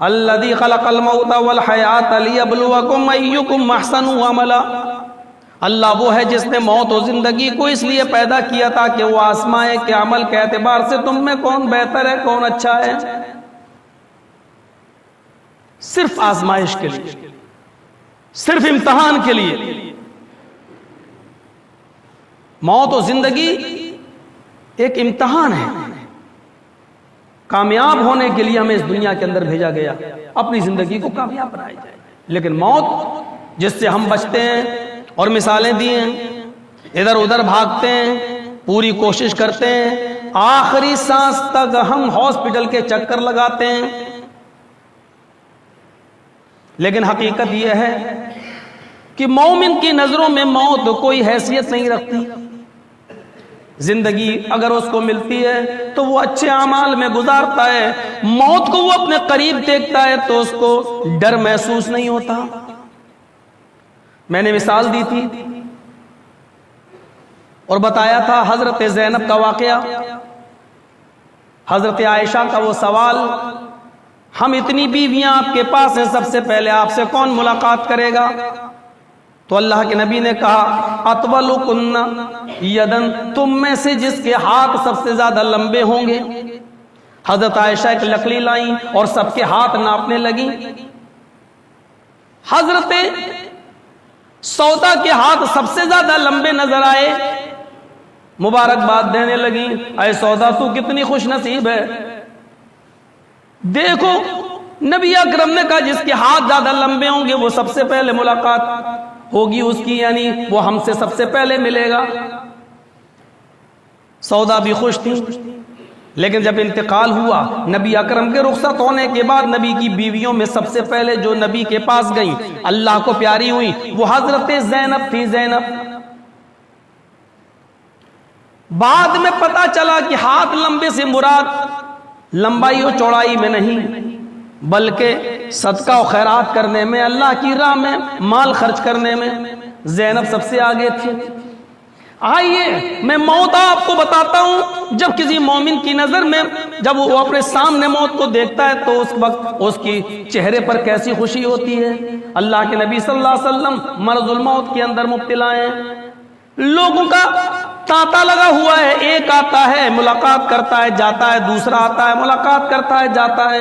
الذی خلق الموت والحیات لیبلوکم ایکم احسن عملا، اللہ وہ ہے جس نے موت و زندگی کو اس لیے پیدا کیا تھا کہ وہ آزمائے کہ عمل کے اعتبار سے تم میں کون بہتر ہے، کون اچھا ہے. صرف آزمائش کے لیے، صرف امتحان کے لیے. موت و زندگی ایک امتحان ہے. کامیاب ہونے کے لیے ہمیں اس دنیا کے اندر بھیجا گیا، اپنی زندگی کو کامیاب بنایا جائے. لیکن موت جس سے ہم بچتے ہیں، اور مثالیں دی ہیں، ادھر ادھر بھاگتے ہیں، پوری کوشش کرتے ہیں، آخری سانس تک ہم ہاسپٹل کے چکر لگاتے ہیں. لیکن حقیقت یہ ہے کہ مومن کی نظروں میں موت کوئی حیثیت نہیں رکھتی. زندگی اگر اس کو ملتی ہے تو وہ اچھے اعمال میں گزارتا ہے، موت کو وہ اپنے قریب دیکھتا ہے تو اس کو ڈر محسوس نہیں ہوتا. میں نے مثال دی تھی اور بتایا تھا حضرت زینب کا واقعہ، حضرت عائشہ کا وہ سوال، ہم اتنی بیویاں آپ کے پاس ہیں، سب سے پہلے آپ سے کون ملاقات کرے گا؟ تو اللہ کے نبی نے کہا اطولکن یدن، تم میں سے جس کے ہاتھ سب سے زیادہ لمبے ہوں گے. حضرت عائشہ ایک لکڑی لائیں اور سب کے ہاتھ ناپنے لگیں. حضرت سودا کے ہاتھ سب سے زیادہ لمبے نظر آئے، مبارکباد دینے لگیں، اے سودا تو کتنی خوش نصیب ہے. دیکھو نبی اکرم نے کہا جس کے ہاتھ زیادہ لمبے ہوں گے وہ سب سے پہلے ملاقات ہوگی اس کی، یعنی وہ ہم سے سب سے پہلے ملے گا. سودا بھی خوش تھی. لیکن جب انتقال ہوا، نبی اکرم کے رخصت ہونے کے بعد نبی کی بیویوں میں سب سے پہلے جو نبی کے پاس گئیں، اللہ کو پیاری ہوئی، وہ حضرت زینب تھی. زینب بعد میں پتا چلا کہ ہاتھ لمبے سے مراد لمبائی و چوڑائی میں نہیں، بلکہ صدقہ و خیرات کرنے میں، اللہ کی راہ میں مال خرچ کرنے میں زینب سب سے آگے تھی. آئیے میں موت آپ کو بتاتا ہوں. جب کسی مومن کی نظر میں جب وہ اپنے سامنے موت کو دیکھتا ہے تو اس وقت اس کی چہرے پر کیسی خوشی ہوتی ہے. اللہ کے نبی صلی اللہ علیہ وسلم مرض الموت کے اندر مبتلا ہیں. لوگوں کا تانتا لگا ہوا ہے، ایک آتا ہے ملاقات کرتا ہے جاتا ہے، دوسرا آتا ہے ملاقات کرتا ہے جاتا ہے.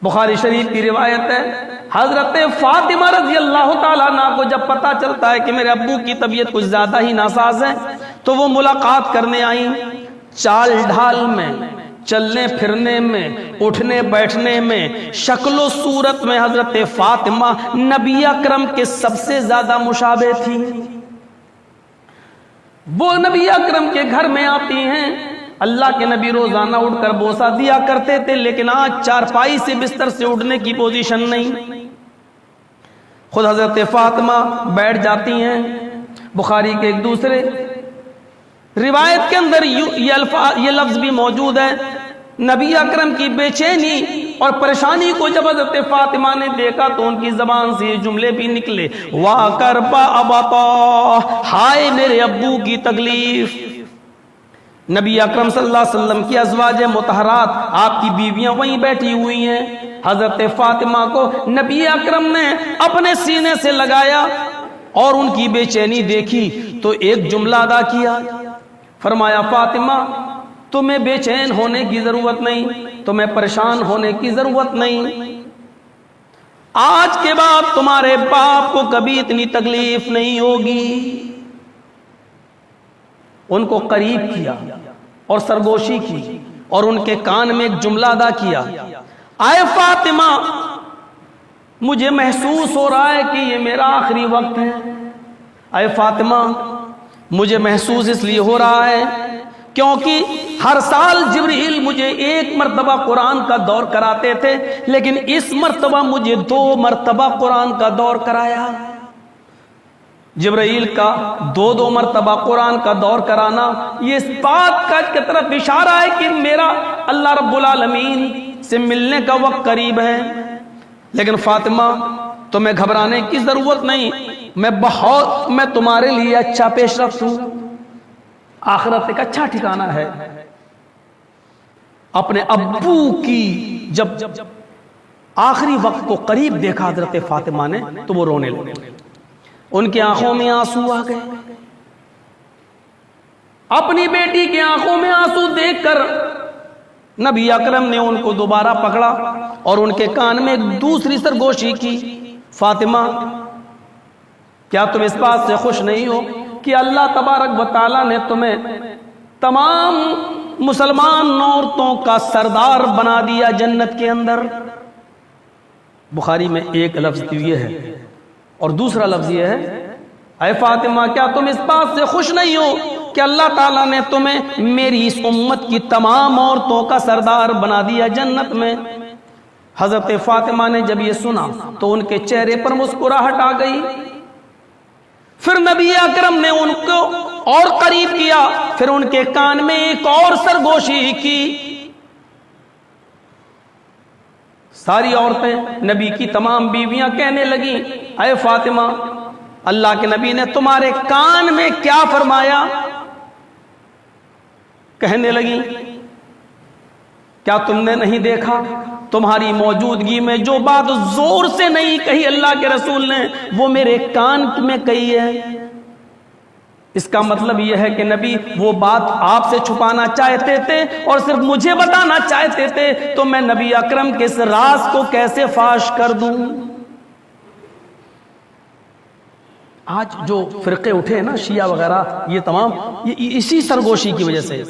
بخاری شریف کی روایت ہے، حضرت فاطمہ رضی اللہ تعالیٰ عنہ کو جب پتا چلتا ہے کہ میرے ابو کی طبیعت کچھ زیادہ ہی ناساز ہے تو وہ ملاقات کرنے آئیں. چال ڈھال میں، چلنے پھرنے میں، اٹھنے بیٹھنے میں، شکل و صورت میں حضرت فاطمہ نبی اکرم کے سب سے زیادہ مشابہ تھی. وہ نبی اکرم کے گھر میں آتی ہیں، اللہ کے نبی روزانہ اٹھ کر بوسہ دیا کرتے تھے، لیکن آج چارپائی سے بستر سے اٹھنے کی پوزیشن نہیں. خود حضرت فاطمہ بیٹھ جاتی ہیں. بخاری کے ایک دوسرے روایت کے اندر یہ لفظ بھی موجود ہے، نبی اکرم کی بے چینی اور پریشانی کو جب حضرت فاطمہ نے دیکھا تو ان کی زبان سے یہ جملے بھی نکلے، وا کربا ابتا، ہائے میرے ابو کی تکلیف. نبی اکرم صلی اللہ علیہ وسلم کی ازواج مطہرات، آپ کی بیویاں وہیں بیٹھی ہوئی ہیں. حضرت فاطمہ کو نبی اکرم نے اپنے سینے سے لگایا اور ان کی بے چینی دیکھی تو ایک جملہ ادا کیا، فرمایا فاطمہ تمہیں بے چین ہونے کی ضرورت نہیں، تمہیں پریشان ہونے کی ضرورت نہیں، آج کے بعد تمہارے باپ کو کبھی اتنی تکلیف نہیں ہوگی. ان کو قریب کیا اور سرگوشی کی اور ان کے کان میں ایک جملہ ادا کیا، اے فاطمہ مجھے محسوس ہو رہا ہے کہ یہ میرا آخری وقت ہے. اے فاطمہ مجھے محسوس اس لیے ہو رہا ہے کیونکہ ہر سال جبریل مجھے 1 مرتبہ قرآن کا دور کراتے تھے، لیکن اس مرتبہ مجھے 2 مرتبہ قرآن کا دور کرایا. جبرائیل کا 2 مرتبہ قرآن کا دور کرانا یہ اس بات کی طرف اشارہ ہے کہ میرا اللہ رب العالمین سے ملنے کا وقت قریب ہے. لیکن فاطمہ تمہیں گھبرانے کی ضرورت نہیں، میں تمہارے لیے اچھا پیش رفت ہوں. آخرت ایک اچھا ٹھکانہ ہے. اپنے ابو کی جب آخری وقت کو قریب دیکھا حضرت فاطمہ نے تو وہ رونے لگے، ان کی آنکھوں میں آنسو آ گئے۔ اپنی بیٹی کی آنکھوں میں آنسو دیکھ کر نبی اکرم نے ان کو دوبارہ پکڑا اور ان کے کان میں ایک دوسری سرگوشی کی، فاطمہ کیا تم اس بات سے خوش نہیں ہو کہ اللہ تبارک و تعالیٰ نے تمہیں تمام مسلمان عورتوں کا سردار بنا دیا جنت کے اندر؟ بخاری میں ایک لفظ یہ ہے اور دوسرا لفظ یہ ہے، اے فاطمہ کیا تم اس بات سے خوش نہیں ہو کہ اللہ تعالیٰ نے تمہیں میری اس امت کی تمام عورتوں کا سردار بنا دیا جنت میں؟ حضرت فاطمہ نے جب یہ سنا تو ان کے چہرے پر مسکراہٹ آ گئی۔ پھر نبی اکرم نے ان کو اور قریب کیا، پھر ان کے کان میں ایک اور سرگوشی کی۔ ساری عورتیں، نبی کی تمام بیویاں کہنے لگیں، اے فاطمہ اللہ کے نبی نے تمہارے کان میں کیا فرمایا؟ کہنے لگیں کیا تم نے نہیں دیکھا تمہاری موجودگی میں جو بات زور سے نہیں کہی اللہ کے رسول نے وہ میرے کان میں کہی ہے؟ اس کا مطلب یہ ہے کہ نبی وہ بات آپ سے چھپانا چاہتے تھے اور صرف مجھے بتانا چاہتے تھے، تو میں نبی اکرم کے اس راز کو کیسے فاش کر دوں؟ آج جو فرقے اٹھے ہیں نا، شیعہ وغیرہ، یہ تمام اسی سرگوشی کی وجہ سے،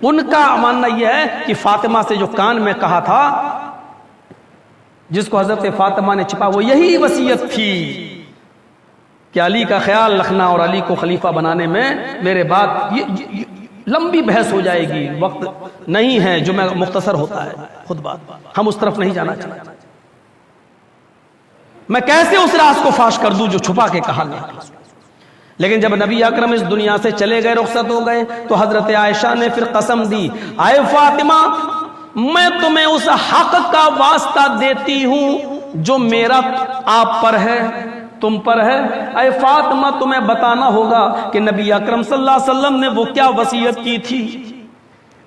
ان کا ماننا یہ ہے کہ فاطمہ سے جو کان میں کہا تھا، جس کو حضرت فاطمہ نے چھپا، وہ یہی وصیت تھی کہ علی کا خیال رکھنا اور علی کو خلیفہ بنانے میں میرے بعد یہ لمبی بحث ہو جائے گی، وقت نہیں ہے جو میں مختصر ہوتا ہے خود بات، ہم اس طرف نہیں جانا چاہتے۔ میں کیسے اس راز کو فاش کر دوں جو چھپا کے کہا گیا؟ لیکن جب نبی اکرم اس دنیا سے چلے گئے، رخصت ہو گئے، تو حضرت عائشہ نے پھر قسم دی، اے فاطمہ میں تمہیں اس حق کا واسطہ دیتی ہوں جو میرا آپ پر ہے، تم پر ہے۔ اے فاطمہ تمہیں بتانا ہوگا کہ نبی اکرم صلی اللہ علیہ وسلم نے وہ کیا وصیت کی تھی،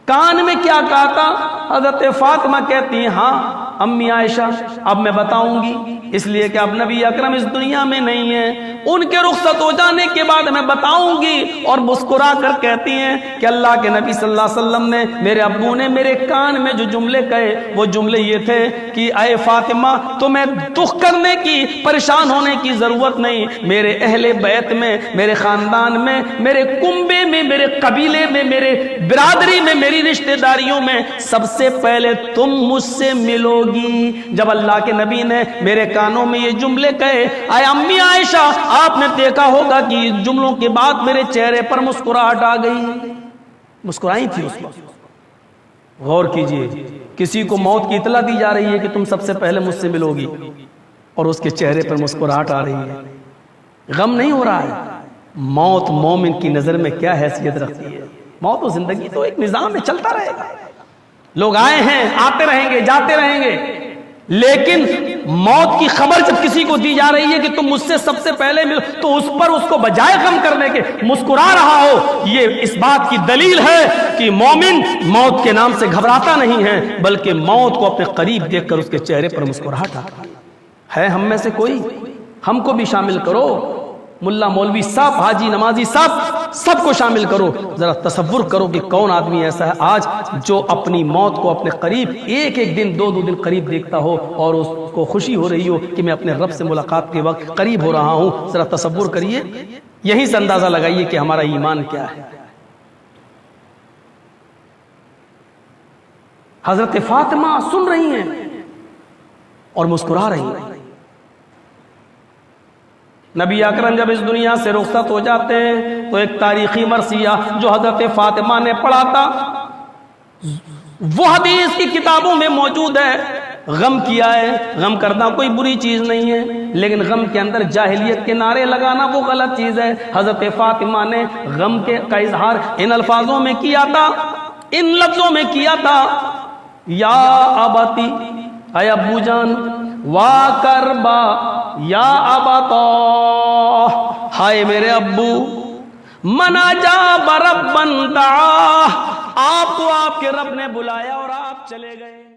کان میں کیا کہا تھا؟ حضرت فاطمہ کہتی ہیں ہاں امی عائشہ اب میں بتاؤں گی، اس لیے کہ اب نبی اکرم اس دنیا میں نہیں ہیں، ان کے رخصت ہو جانے کے بعد میں بتاؤں گی۔ اور مسکرا کر کہتی ہیں کہ اللہ کے نبی صلی اللہ علیہ وسلم نے، میرے ابو نے میرے کان میں جو جملے کہے وہ جملے یہ تھے کہ اے فاطمہ تمہیں دکھ کرنے کی، پریشان ہونے کی ضرورت نہیں، میرے اہل بیت میں، میرے خاندان میں، میرے کنبے میں، میرے قبیلے میں، میرے برادری میں، میری رشتہ داریوں میں سب سے پہلے تم مجھ سے ملو گی۔ جب اللہ کے نبی نے میرے کانوں میں یہ جملے کہے، اے امی عائشہ آپ نے دیکھا ہوگا کہ اس جملوں کے بعد میرے چہرے پر مسکراہٹ آ گئی، مسکرائی تھی اس وقت۔ غور کیجئے، کسی کو موت کی اطلاع دی جا رہی ہے کہ تم سب سے پہلے مجھ سے ملو گی، اور اس کے چہرے پر مسکراہٹ آ رہی ہے، غم نہیں ہو رہا ہے۔ موت مومن کی نظر میں کیا حیثیت رکھتی ہے؟ موت و زندگی تو ایک نظام میں چلتا رہے گا، لوگ آئے ہیں، آتے رہیں گے، جاتے رہیں گے، لیکن موت کی خبر جب کسی کو دی جا رہی ہے کہ تم مجھ سے سب سے پہلے ملو، تو اس پر اس کو بجائے غم کرنے کے مسکرا رہا ہو، یہ اس بات کی دلیل ہے کہ مومن موت کے نام سے گھبراتا نہیں ہے، بلکہ موت کو اپنے قریب دیکھ کر اس کے چہرے پر مسکراہٹ آتی ہے۔ ہم میں سے کوئی، ہم کو بھی شامل کرو، ملا مولوی صاحب، حاجی نمازی صاحب، سب کو شامل کرو۔ ذرا تصور کرو کہ کون آدمی ایسا ہے آج جو اپنی موت کو اپنے قریب ایک ایک دن، دو دو دن قریب دیکھتا ہو اور اس کو خوشی ہو رہی ہو کہ میں اپنے رب سے ملاقات کے وقت قریب ہو رہا ہوں۔ ذرا تصور کریے، یہیں سے اندازہ لگائیے کہ ہمارا ایمان کیا ہے۔ حضرت فاطمہ سن رہی ہیں اور مسکرا رہی ہیں۔ نبی اکرم جب اس دنیا سے رخصت ہو جاتے ہیں تو ایک تاریخی مرثیہ جو حضرت فاطمہ نے پڑھا تھا وہ حدیث کی کتابوں میں موجود ہے۔ غم کیا ہے، غم کرنا کوئی بری چیز نہیں ہے، لیکن غم کے اندر جاہلیت کے نعرے لگانا وہ غلط چیز ہے۔ حضرت فاطمہ نے غم کا اظہار ان الفاظوں میں کیا تھا، ان لفظوں میں کیا تھا، یا ابتی، اے ابو جان، وا کربا یا ابتا، ہائے میرے ابو، منا جا برب بنتا، آپ کو آپ کے رب نے بلایا اور آپ چلے گئے۔